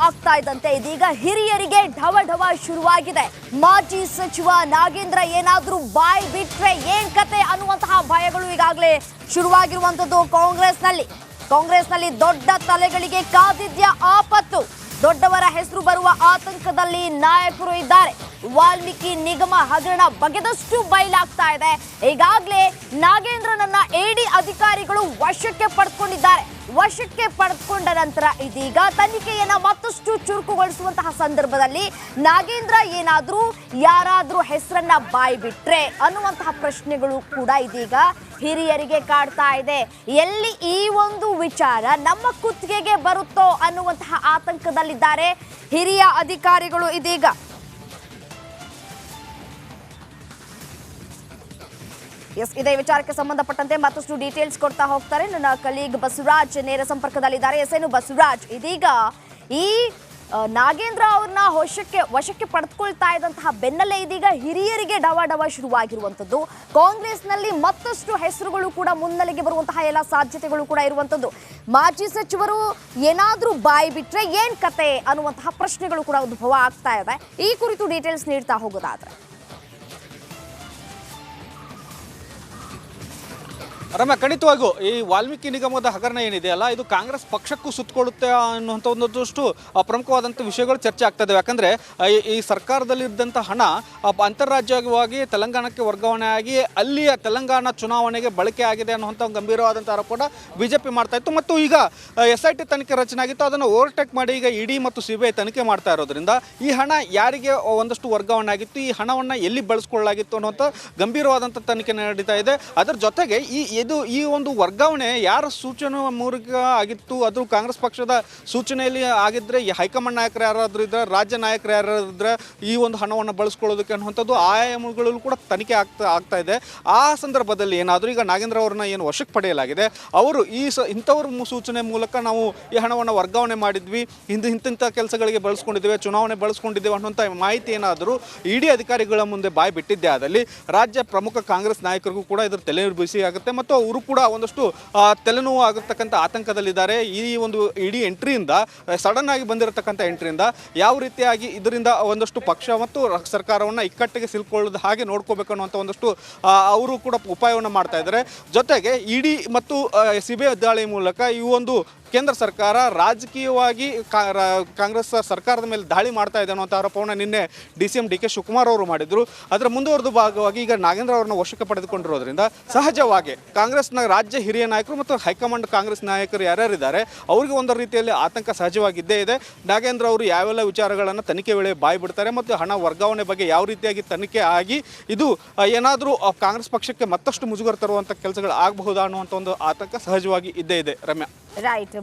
ಆಗ್ತಾ ಇದ್ದಂತೆ ಇದೀಗ ಹಿರಿಯರಿಗೆ ಢವಢವ ಶುರುವಾಗಿದೆ. ಮಾಜಿ ಸಚಿವ ನಾಗೇಂದ್ರ ಏನಾದ್ರೂ ಬಾಯ್ ಬಿಟ್ರೆ ಏನ್ ಕತೆ ಅನ್ನುವಂತಹ ಭಯಗಳು ಈಗಾಗಲೇ ಶುರುವಾಗಿರುವಂತದ್ದು ಕಾಂಗ್ರೆಸ್ನಲ್ಲಿ ದೊಡ್ಡ ತಲೆಗಳಿಗೆ ಕಾದಿದ್ಯ ಆಪತ್ತು. ದೊಡ್ಡವರ ಹೆಸರು ಬರುವ ಆತಂಕದಲ್ಲಿ ನಾಯಕರು ಇದ್ದಾರೆ. ವಾಲ್ಮೀಕಿ ನಿಗಮ ಹಗರಣ ಬಗೆದಷ್ಟು ಬಯಲಾಗ್ತಾ ಇದೆ. ಈಗಾಗಲೇ ನಾಗೇಂದ್ರನನ್ನ ಎಡಿ ಅಧಿಕಾರಿಗಳು ವಶಕ್ಕೆ ಪಡೆದುಕೊಂಡ ನಂತರ ಇದೀಗ ತನಿಖೆಯನ್ನ ಮತ್ತಷ್ಟು ಚುರುಕುಗೊಳಿಸುವಂತಹ ಸಂದರ್ಭದಲ್ಲಿ ನಾಗೇಂದ್ರ ಯಾರಾದ್ರೂ ಹೆಸರನ್ನ ಬಾಯಿ ಬಿಟ್ರೆ ಅನ್ನುವಂತಹ ಪ್ರಶ್ನೆಗಳು ಕೂಡ ಇದೀಗ ಹಿರಿಯರಿಗೆ ಕಾಡ್ತಾ ಇದೆ. ಎಲ್ಲಿ ಈ ಒಂದು ವಿಚಾರ ನಮ್ಮ ಕುತ್ತಿಗೆಗೆ ಬರುತ್ತೋ ಅನ್ನುವಂತಹ ಆತಂಕದಲ್ಲಿದ್ದಾರೆ ಹಿರಿಯ ಅಧಿಕಾರಿಗಳು ಇದೀಗ. ಇದೇ ವಿಚಾರಕ್ಕೆ ಸಂಬಂಧಪಟ್ಟಂತೆ ಮತ್ತಷ್ಟು ಡೀಟೇಲ್ಸ್ ಕೊಡ್ತಾ ಹೋಗ್ತಾರೆ ನನ್ನ ಕಲೀಗ್ ಬಸವರಾಜ್ ನೇರ ಸಂಪರ್ಕದಲ್ಲಿದ್ದಾರೆ. ಎಸ್ಎನು ಬಸವರಾಜ್, ಇದೀಗ ಈ ನಾಗೇಂದ್ರ ಅವ್ರನ್ನ ವಶಕ್ಕೆ ಪಡೆದುಕೊಳ್ತಾ ಇದ್ದಂತಹ ಬೆನ್ನಲ್ಲೇ ಇದೀಗ ಹಿರಿಯರಿಗೆ ಡವಾಡವ ಶುರುವಾಗಿರುವಂತದ್ದು. ಕಾಂಗ್ರೆಸ್ನಲ್ಲಿ ಮತ್ತಷ್ಟು ಹೆಸರುಗಳು ಕೂಡ ಮುನ್ನೆಲೆಗೆ ಬರುವಂತಹ ಎಲ್ಲ ಸಾಧ್ಯತೆಗಳು ಕೂಡ ಇರುವಂತದ್ದು. ಮಾಜಿ ಸಚಿವರು ಏನಾದ್ರೂ ಬಾಯಿ ಬಿಟ್ರೆ ಏನ್ ಕತೆ ಅನ್ನುವಂತಹ ಪ್ರಶ್ನೆಗಳು ಕೂಡ ಉದ್ಭವ ಆಗ್ತಾ ಇದೆ. ಈ ಕುರಿತು ಡೀಟೇಲ್ಸ್ ನೀಡ್ತಾ ಹೋಗೋದಾದ್ರೆ ರಮ್ಯ, ಖಂಡಿತವಾಗೂ ಈ ವಾಲ್ಮೀಕಿ ನಿಗಮದ ಹಗರಣ ಏನಿದೆಯಲ್ಲ, ಇದು ಕಾಂಗ್ರೆಸ್ ಪಕ್ಷಕ್ಕೂ ಸುತ್ತಕೊಳ್ಳುತ್ತೆ ಅನ್ನುವಂಥ ಒಂದಷ್ಟು ಪ್ರಮುಖವಾದಂಥ ವಿಷಯಗಳು ಚರ್ಚೆ ಆಗ್ತದೆ. ಯಾಕಂದರೆ ಈ ಸರ್ಕಾರದಲ್ಲಿದ್ದಂಥ ಹಣ ಅಂತಾರಾಜ್ಯವಾಗಿ ತೆಲಂಗಾಣಕ್ಕೆ ವರ್ಗಾವಣೆ ಆಗಿ ಅಲ್ಲಿಯ ತೆಲಂಗಾಣ ಚುನಾವಣೆಗೆ ಬಳಕೆ ಆಗಿದೆ ಅನ್ನುವಂಥ ಗಂಭೀರವಾದಂಥ ಆರೋಪನ ಬಿಜೆಪಿ ಮಾಡ್ತಾ ಇತ್ತು. ಮತ್ತು ಈಗ SIT ತನಿಖೆ ರಚನೆ ಆಗಿತ್ತು, ಅದನ್ನು ಓವರ್ಟೇಕ್ ಮಾಡಿ ಈಗ ಇಡಿ ಮತ್ತು CBI ತನಿಖೆ ಮಾಡ್ತಾ ಇರೋದ್ರಿಂದ ಈ ಹಣ ಯಾರಿಗೆ ಒಂದಷ್ಟು ವರ್ಗಾವಣೆ ಆಗಿತ್ತು, ಈ ಹಣವನ್ನು ಎಲ್ಲಿ ಬಳಸ್ಕೊಳ್ಳಲಾಗಿತ್ತು ಅನ್ನುವಂಥ ಗಂಭೀರವಾದಂಥ ತನಿಖೆ ನಡೀತಾ ಇದೆ. ಅದರ ಜೊತೆಗೆ ಈ ಒಂದು ವರ್ಗಾವಣೆ ಯಾರ ಸೂಚನೆ ಮೂಲಕ ಆಗಿತ್ತು, ಅದು ಕಾಂಗ್ರೆಸ್ ಪಕ್ಷದ ಸೂಚನೆಯಲ್ಲಿ ಆಗಿದ್ರೆ ಹೈಕಮಾಂಡ್ ನಾಯಕರು ಯಾರಾದರೂ ಇದ್ರೆ, ರಾಜ್ಯ ನಾಯಕರು ಯಾರಾದ್ರೂ ಇದ್ರೆ ಈ ಒಂದು ಹಣವನ್ನು ಬಳಸ್ಕೊಳ್ಳೋದಕ್ಕೆ ಅನ್ನುವಂಥದ್ದು ಆಯಾಮಗಳಲ್ಲೂ ಕೂಡ ತನಿಖೆ ಆಗ್ತಾ ಇದೆ. ಆ ಸಂದರ್ಭದಲ್ಲಿ ಏನಾದರೂ ಈಗ ನಾಗೇಂದ್ರ ಅವ್ರನ್ನ ಏನು ವಶಕ್ಕೆ ಪಡೆಯಲಾಗಿದೆ, ಅವರು ಇಂಥವ್ರ ಸೂಚನೆ ಮೂಲಕ ನಾವು ಈ ಹಣವನ್ನು ವರ್ಗಾವಣೆ ಮಾಡಿದ್ವಿ, ಇಂಥ ಕೆಲಸಗಳಿಗೆ ಬಳಸ್ಕೊಂಡಿದ್ದೇವೆ, ಚುನಾವಣೆ ಬಳಸ್ಕೊಂಡಿದ್ದೇವೆ ಅನ್ನುವಂಥ ಮಾಹಿತಿ ಏನಾದರೂ ಇಡಿ ಅಧಿಕಾರಿಗಳ ಮುಂದೆ ಬಾಯಿ ಬಿಟ್ಟಿದ್ದೆ ಆದಲ್ಲಿ ರಾಜ್ಯ ಪ್ರಮುಖ ಕಾಂಗ್ರೆಸ್ ನಾಯಕರಿಗೂ ಕೂಡ ಇದರ ತಲೆ ಬಿಸಿ ಆಗುತ್ತೆ ಮತ್ತು ಅವರು ಕೂಡ ಒಂದಷ್ಟು ತಲೆನೋವು ಆಗಿರ್ತಕ್ಕಂಥ ಆತಂಕದಲ್ಲಿದ್ದಾರೆ. ಈ ಒಂದು ಇಡೀ ಎಂಟ್ರಿಯಿಂದ, ಸಡನ್ ಆಗಿ ಬಂದಿರತಕ್ಕಂಥ ಎಂಟ್ರಿಯಿಂದ ಯಾವ ರೀತಿಯಾಗಿ ಇದರಿಂದ ಒಂದಷ್ಟು ಪಕ್ಷ ಮತ್ತು ಸರ್ಕಾರವನ್ನು ಇಕ್ಕಟ್ಟಿಗೆ ಸಿಲ್ಕೊಳ್ಳೋದು ಹಾಗೆ ನೋಡ್ಕೋಬೇಕು ಅನ್ನುವಂಥ ಒಂದಷ್ಟು ಅವರು ಕೂಡ ಉಪಾಯವನ್ನು ಮಾಡ್ತಾ ಇದ್ದಾರೆ. ಜೊತೆಗೆ ಇಡಿ ಮತ್ತು CBI ದಾಳಿ ಮೂಲಕ ಈ ಒಂದು ಕೇಂದ್ರ ಸರ್ಕಾರ ರಾಜಕೀಯವಾಗಿ ಕಾಂಗ್ರೆಸ್ ಸರ್ಕಾರದ ಮೇಲೆ ದಾಳಿ ಮಾಡ್ತಾ ಇದೆ ಅನ್ನುವಂಥ ಆರೋಪವನ್ನು ನಿನ್ನೆ DCM DK ಶಿವಕುಮಾರ್ ಅವರು ಮಾಡಿದರು. ಅದರ ಮುಂದುವರೆದ ಭಾಗವಾಗಿ ಈಗ ನಾಗೇಂದ್ರ ಅವರನ್ನು ವಶಕ್ಕೆ ಪಡೆದುಕೊಂಡಿರೋದ್ರಿಂದ ಸಹಜವಾಗಿ ಕಾಂಗ್ರೆಸ್ನ ರಾಜ್ಯ ಹಿರಿಯ ನಾಯಕರು ಮತ್ತು ಹೈಕಮಾಂಡ್ ಕಾಂಗ್ರೆಸ್ ನಾಯಕರು ಯಾರ್ಯಾರಿದ್ದಾರೆ ಅವರಿಗೆ ಒಂದು ರೀತಿಯಲ್ಲಿ ಆತಂಕ ಸಹಜವಾಗಿದ್ದೇ ಇದೆ. ನಾಗೇಂದ್ರ ಅವರು ಯಾವೆಲ್ಲ ವಿಚಾರಗಳನ್ನು ತನಿಖೆ ವೇಳೆ ಬಾಯಿ ಬಿಡ್ತಾರೆ ಮತ್ತು ಹಣ ವರ್ಗಾವಣೆ ಬಗ್ಗೆ ಯಾವ ರೀತಿಯಾಗಿ ತನಿಖೆ ಆಗಿ ಇದು ಏನಾದರೂ ಕಾಂಗ್ರೆಸ್ ಪಕ್ಷಕ್ಕೆ ಮತ್ತಷ್ಟು ಮುಜುಗರ ತರುವಂಥ ಕೆಲಸಗಳು ಆಗಬಹುದಾ ಅನ್ನುವಂಥ ಒಂದು ಆತಂಕ ಸಹಜವಾಗಿ ಇದ್ದೇ ಇದೆ. ರಮ್ಯಾ, ರೈಟ್.